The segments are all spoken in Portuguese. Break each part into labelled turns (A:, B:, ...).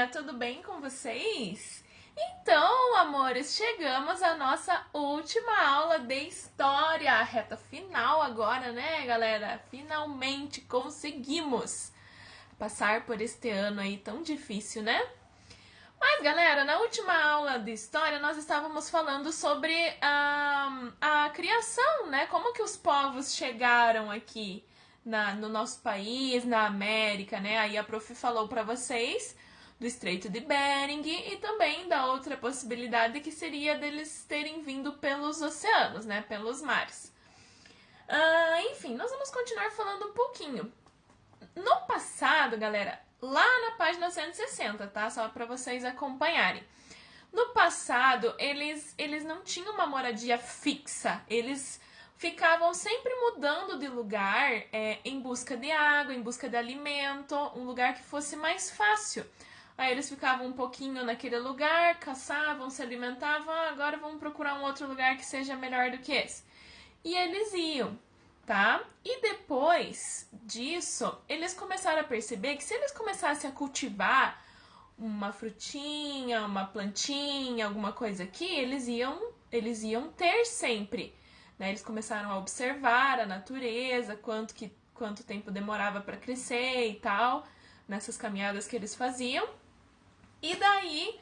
A: tudo bem com vocês? Então, amores, chegamos à nossa última aula de história, a reta final agora, né, galera? Finalmente conseguimos passar por este ano aí tão difícil, né? Mas, galera, na última aula de história nós estávamos falando sobre a criação, né? Como que os povos chegaram aqui no nosso país, na América, né? Aí a prof falou para vocês do Estreito de Bering e também da outra possibilidade que seria deles terem vindo pelos oceanos, né? Pelos mares. Enfim, nós vamos continuar falando um pouquinho. No passado, galera, lá na página 160, tá? Só para vocês acompanharem. No passado, eles não tinham uma moradia fixa. Eles ficavam sempre mudando de lugar em busca de água, em busca de alimento, um lugar que fosse mais fácil. Aí eles ficavam um pouquinho naquele lugar, caçavam, se alimentavam, agora vamos procurar um outro lugar que seja melhor do que esse. E eles iam, tá? E depois disso, eles começaram a perceber que se eles começassem a cultivar uma frutinha, uma plantinha, alguma coisa aqui, eles iam ter sempre, né? Eles começaram a observar a natureza, quanto tempo demorava para crescer e tal, nessas caminhadas que eles faziam. E daí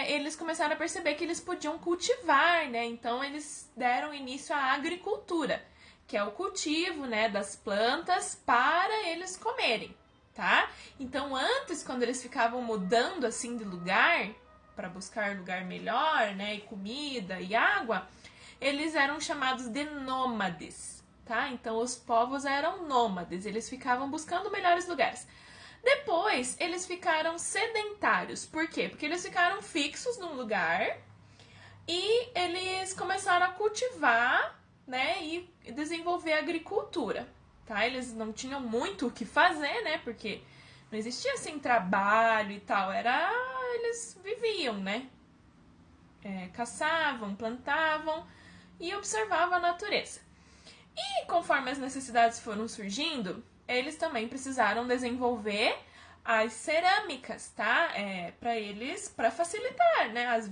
A: eles começaram a perceber que eles podiam cultivar, né? Então eles deram início à agricultura, que é o cultivo, né, das plantas para eles comerem, tá? Então antes, quando eles ficavam mudando assim de lugar para buscar lugar melhor, né, e comida e água, eles eram chamados de nômades, tá? Então os povos eram nômades, eles ficavam buscando melhores lugares. Depois, eles ficaram sedentários. Por quê? Porque eles ficaram fixos num lugar e eles começaram a cultivar, né, e desenvolver a agricultura, tá? Eles não tinham muito o que fazer, né, porque não existia, assim, trabalho e tal. Eles viviam, né? Caçavam, plantavam e observavam a natureza. E conforme as necessidades foram surgindo, eles também precisaram desenvolver as cerâmicas, tá? Para facilitar, né, as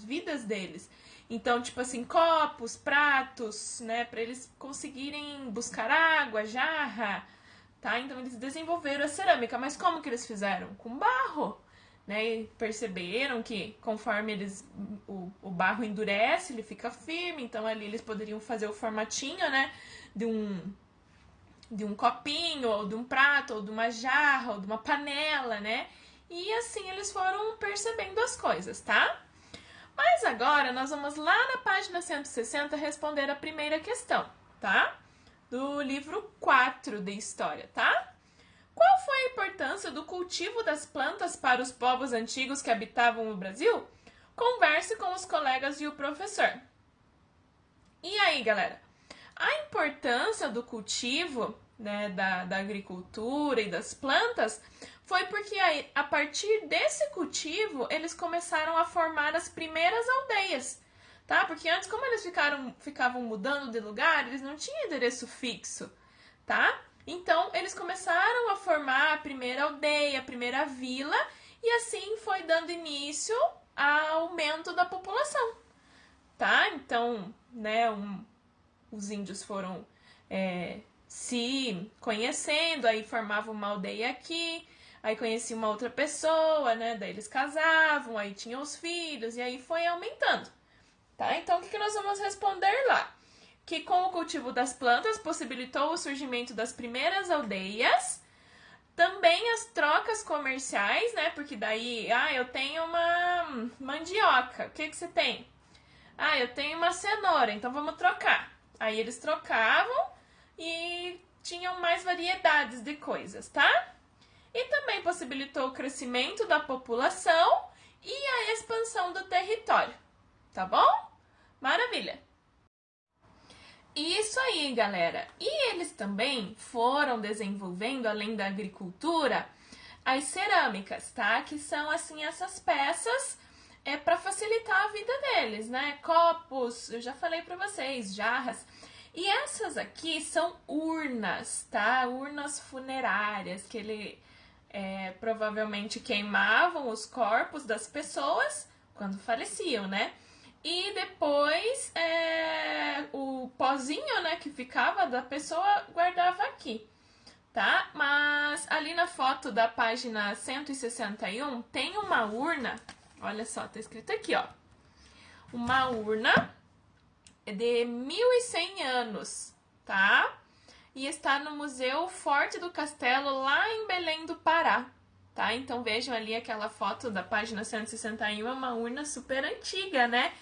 A: vidas deles. Então, tipo assim, copos, pratos, né, para eles conseguirem buscar água, jarra, tá? Então eles desenvolveram a cerâmica, mas como que eles fizeram? Com barro, né? E perceberam que conforme o barro endurece, ele fica firme, então ali eles poderiam fazer o formatinho, né, de um copinho, ou de um prato, ou de uma jarra, ou de uma panela, né? E assim eles foram percebendo as coisas, tá? Mas agora nós vamos lá na página 160 responder a primeira questão, tá? Do livro 4 de História, tá? Qual foi a importância do cultivo das plantas para os povos antigos que habitavam o Brasil? Converse com os colegas e o professor. E aí, galera? A importância do cultivo, né, da agricultura e das plantas foi porque a partir desse cultivo eles começaram a formar as primeiras aldeias, tá? Porque antes, como eles ficavam mudando de lugar, eles não tinham endereço fixo, tá? Então eles começaram a formar a primeira aldeia, a primeira vila, e assim foi dando início ao aumento da população, tá? Então, né, os índios foram se conhecendo, aí formavam uma aldeia aqui, aí conhecia uma outra pessoa, né? Daí eles casavam, aí tinham os filhos, e aí foi aumentando, tá? Então, o que nós vamos responder lá? Que com o cultivo das plantas possibilitou o surgimento das primeiras aldeias, também as trocas comerciais, né? Porque daí, eu tenho uma mandioca, o que você tem? Eu tenho uma cenoura, então vamos trocar. Aí eles trocavam e tinham mais variedades de coisas, tá? E também possibilitou o crescimento da população e a expansão do território, tá bom? Maravilha! Isso aí, galera! E eles também foram desenvolvendo, além da agricultura, as cerâmicas, tá? Que são, assim, essas peças para facilitar a vida deles, né? Copos, eu já falei para vocês, jarras. E essas aqui são urnas, tá? Urnas funerárias, que provavelmente queimavam os corpos das pessoas quando faleciam, né? E depois o pozinho, né, que ficava da pessoa guardava aqui, tá? Mas ali na foto da página 161 tem uma urna, olha só, tá escrito aqui, ó. Uma urna de 1100 anos, tá? E está no Museu Forte do Castelo, lá em Belém do Pará, tá? Então vejam ali aquela foto da página 161, é uma urna super antiga, né?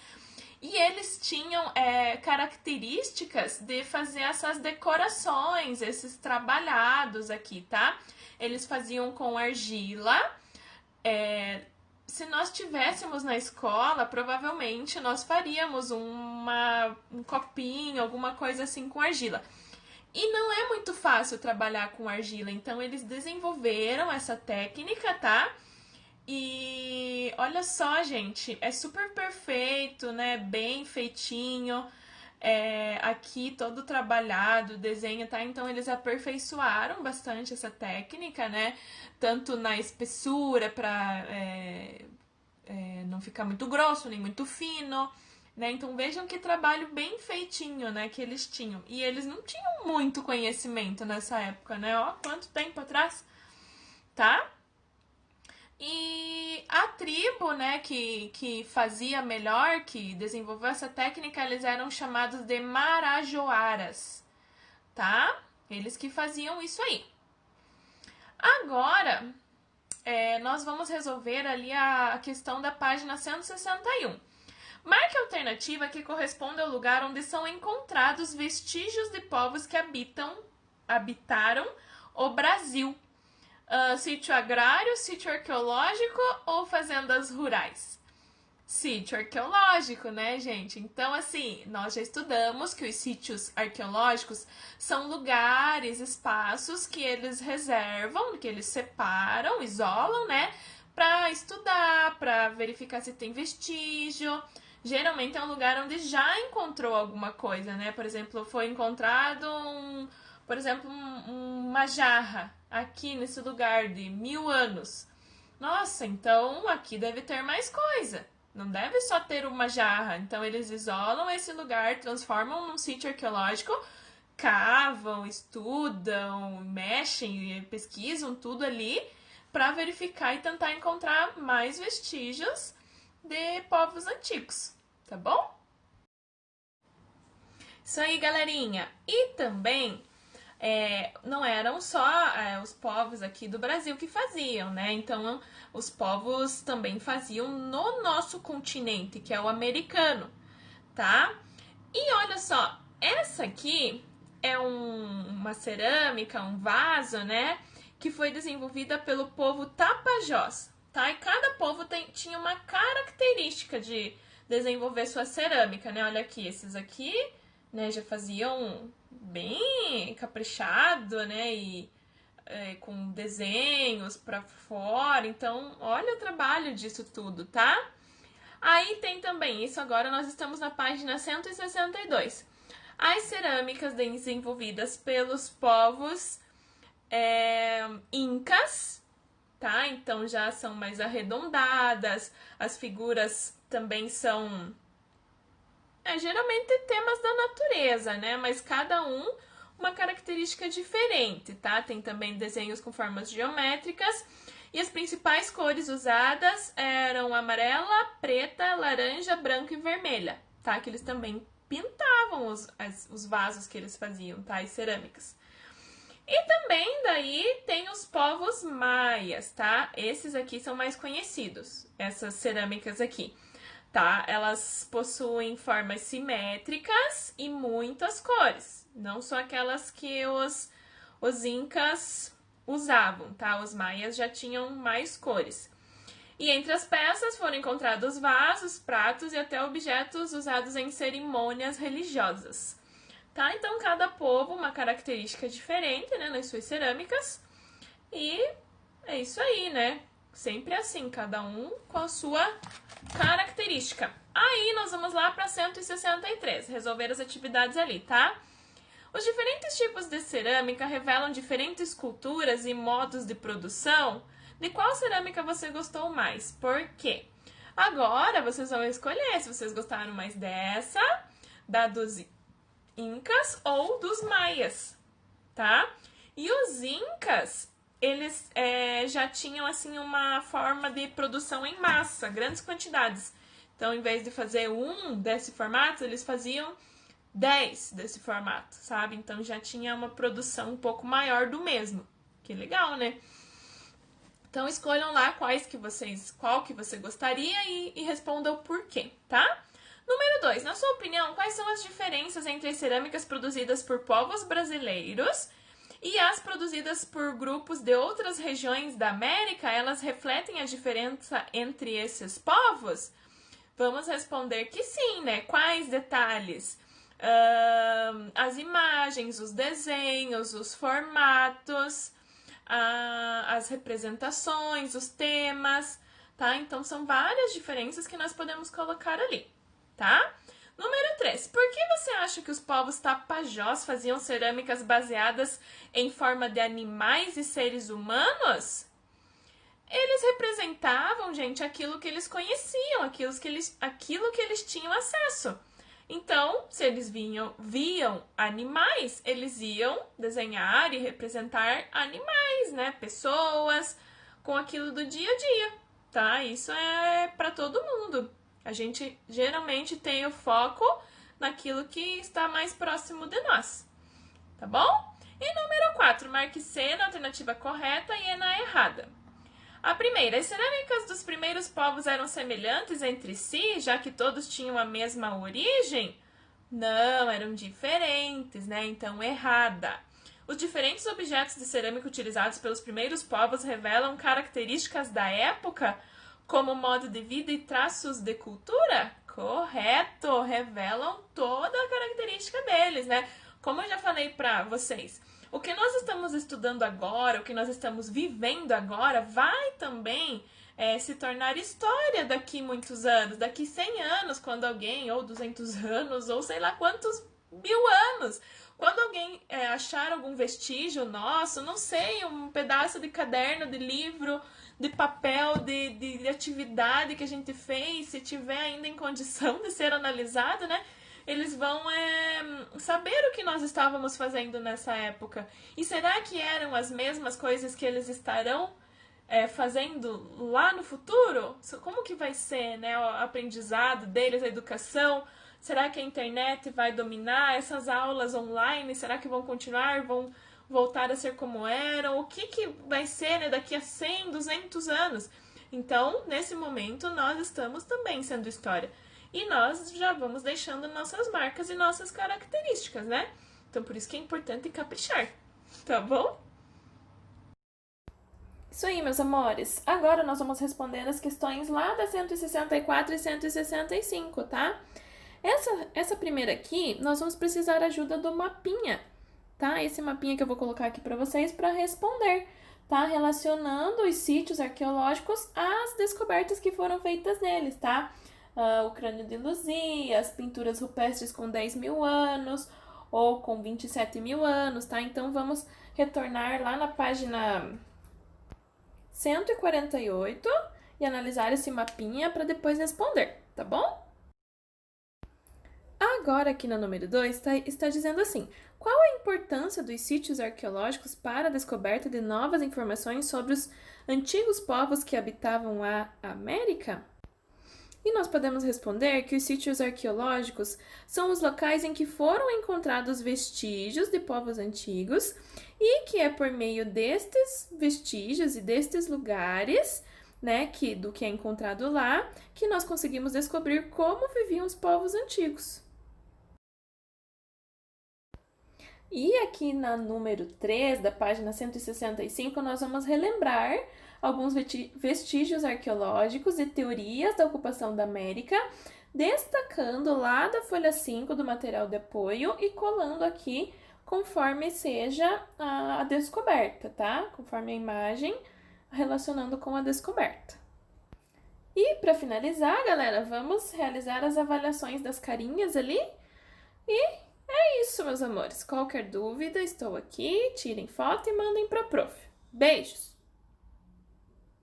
A: E eles tinham características de fazer essas decorações, esses trabalhados aqui, tá? Eles faziam com argila. Se nós tivéssemos na escola, provavelmente nós faríamos um copinho, alguma coisa assim com argila. E não é muito fácil trabalhar com argila, então eles desenvolveram essa técnica, tá? E olha só, gente, é super perfeito, né? Bem feitinho. Aqui todo trabalhado, desenho, tá? Então eles aperfeiçoaram bastante essa técnica, né? Tanto na espessura para não ficar muito grosso nem muito fino, né? Então vejam que trabalho bem feitinho, né? Que eles tinham. E eles não tinham muito conhecimento nessa época, né? Ó, quanto tempo atrás, tá? E a tribo, né, que fazia melhor, que desenvolveu essa técnica, eles eram chamados de Marajoaras, tá? Eles que faziam isso aí. Agora, nós vamos resolver ali a questão da página 161. Marque a alternativa que corresponde ao lugar onde são encontrados vestígios de povos que habitaram o Brasil. Sítio agrário, sítio arqueológico ou fazendas rurais? Sítio arqueológico, né, gente? Então, assim, nós já estudamos que os sítios arqueológicos são lugares, espaços que eles reservam, que eles separam, isolam, né, para estudar, para verificar se tem vestígio. Geralmente é um lugar onde já encontrou alguma coisa, né? Por exemplo, foi encontrado uma jarra aqui nesse lugar de 1000 anos. Nossa, então aqui deve ter mais coisa. Não deve só ter uma jarra. Então eles isolam esse lugar, transformam num sítio arqueológico, cavam, estudam, mexem, pesquisam tudo ali para verificar e tentar encontrar mais vestígios de povos antigos, tá bom? Isso aí, galerinha. E também não eram só os povos aqui do Brasil que faziam, né? Então, os povos também faziam no nosso continente, que é o americano, tá? E olha só, essa aqui é uma cerâmica, um vaso, né? Que foi desenvolvida pelo povo Tapajós, tá? E cada povo tinha uma característica de desenvolver sua cerâmica, né? Olha aqui, esses aqui, né, já faziam bem caprichado, né, e com desenhos para fora. Então, olha o trabalho disso tudo, tá? Aí tem também, isso agora nós estamos na página 162. As cerâmicas desenvolvidas pelos povos incas, tá? Então já são mais arredondadas, as figuras também são geralmente temas da natureza, né? Mas cada uma característica diferente, tá? Tem também desenhos com formas geométricas e as principais cores usadas eram amarela, preta, laranja, branca e vermelha, tá? Que eles também pintavam os vasos que eles faziam, tá? As cerâmicas. E também daí tem os povos maias, tá? Esses aqui são mais conhecidos, essas cerâmicas aqui. Tá? Elas possuem formas simétricas e muitas cores. Não só aquelas que os incas usavam, tá? Os maias já tinham mais cores. E entre as peças foram encontrados vasos, pratos e até objetos usados em cerimônias religiosas. Tá? Então, cada povo uma característica diferente, né, nas suas cerâmicas. E é isso aí, né? Sempre assim, cada um com a sua característica. Aí nós vamos lá para 163, resolver as atividades ali, tá? Os diferentes tipos de cerâmica revelam diferentes culturas e modos de produção. De qual cerâmica você gostou mais? Por quê? Agora vocês vão escolher se vocês gostaram mais dessa, da dos Incas ou dos Maias, tá? E os Incas, eles já tinham assim uma forma de produção em massa, grandes quantidades. Então, em vez de fazer um desse formato, eles faziam 10 desse formato, sabe? Então já tinha uma produção um pouco maior do mesmo. Que legal, né? Então escolham lá qual que você gostaria e respondam o porquê, tá? Número 2. Na sua opinião, quais são as diferenças entre as cerâmicas produzidas por povos brasileiros e as produzidas por grupos de outras regiões da América? Elas refletem a diferença entre esses povos? Vamos responder que sim, né? Quais detalhes? As imagens, os desenhos, os formatos, as representações, os temas, tá? Então, são várias diferenças que nós podemos colocar ali, tá? Número 3. Por que você acha que os povos tapajós faziam cerâmicas baseadas em forma de animais e seres humanos? Eles representavam, gente, aquilo que eles conheciam, aquilo que eles tinham acesso. Então, se eles viam animais, eles iam desenhar e representar animais, né? Pessoas, com aquilo do dia a dia, tá? Isso é para todo mundo. A gente geralmente tem o foco naquilo que está mais próximo de nós, tá bom? E número 4, marque C na alternativa correta e E na errada. A primeira, as cerâmicas dos primeiros povos eram semelhantes entre si, já que todos tinham a mesma origem? Não, eram diferentes, né? Então, errada. Os diferentes objetos de cerâmica utilizados pelos primeiros povos revelam características da época, como modo de vida e traços de cultura? Correto, revelam toda a característica deles, né? Como eu já falei para vocês, o que nós estamos estudando agora, o que nós estamos vivendo agora, vai também se tornar história daqui muitos anos, daqui 100 anos, quando alguém, ou 200 anos, ou sei lá quantos mil anos, quando alguém achar algum vestígio nosso, não sei, um pedaço de caderno, de livro, de papel, de atividade que a gente fez, se tiver ainda em condição de ser analisado, né? Eles vão saber o que nós estávamos fazendo nessa época. E será que eram as mesmas coisas que eles estarão fazendo lá no futuro? Como que vai ser, né, o aprendizado deles, a educação? Será que a internet vai dominar essas aulas online? Será que vão continuar? Vão voltar a ser como eram? O que vai ser, né, daqui a 100, 200 anos? Então, nesse momento, nós estamos também sendo história. E nós já vamos deixando nossas marcas e nossas características, né? Então, por isso que é importante caprichar, tá bom? Isso aí, meus amores. Agora nós vamos responder as questões lá da 164 e 165, tá? Essa primeira aqui, nós vamos precisar da ajuda do mapinha, tá? Esse mapinha que eu vou colocar aqui para vocês para responder, tá? Relacionando os sítios arqueológicos às descobertas que foram feitas neles, tá? O crânio de Luzia, as pinturas rupestres com 10 mil anos ou com 27 mil anos, tá? Então, vamos retornar lá na página 148 e analisar esse mapinha para depois responder, tá bom? Agora, aqui no número 2, está dizendo assim: qual a importância dos sítios arqueológicos para a descoberta de novas informações sobre os antigos povos que habitavam a América? E nós podemos responder que os sítios arqueológicos são os locais em que foram encontrados vestígios de povos antigos e que é por meio destes vestígios e destes lugares, né, do que é encontrado lá, que nós conseguimos descobrir como viviam os povos antigos. E aqui na número 3 da página 165, nós vamos relembrar alguns vestígios arqueológicos e teorias da ocupação da América, destacando lá da folha 5 do material de apoio e colando aqui conforme seja a descoberta, tá? Conforme a imagem, relacionando com a descoberta. E para finalizar, galera, vamos realizar as avaliações das carinhas ali. E é isso, isso, meus amores. Qualquer dúvida, estou aqui. Tirem foto e mandem pra prof. Beijos!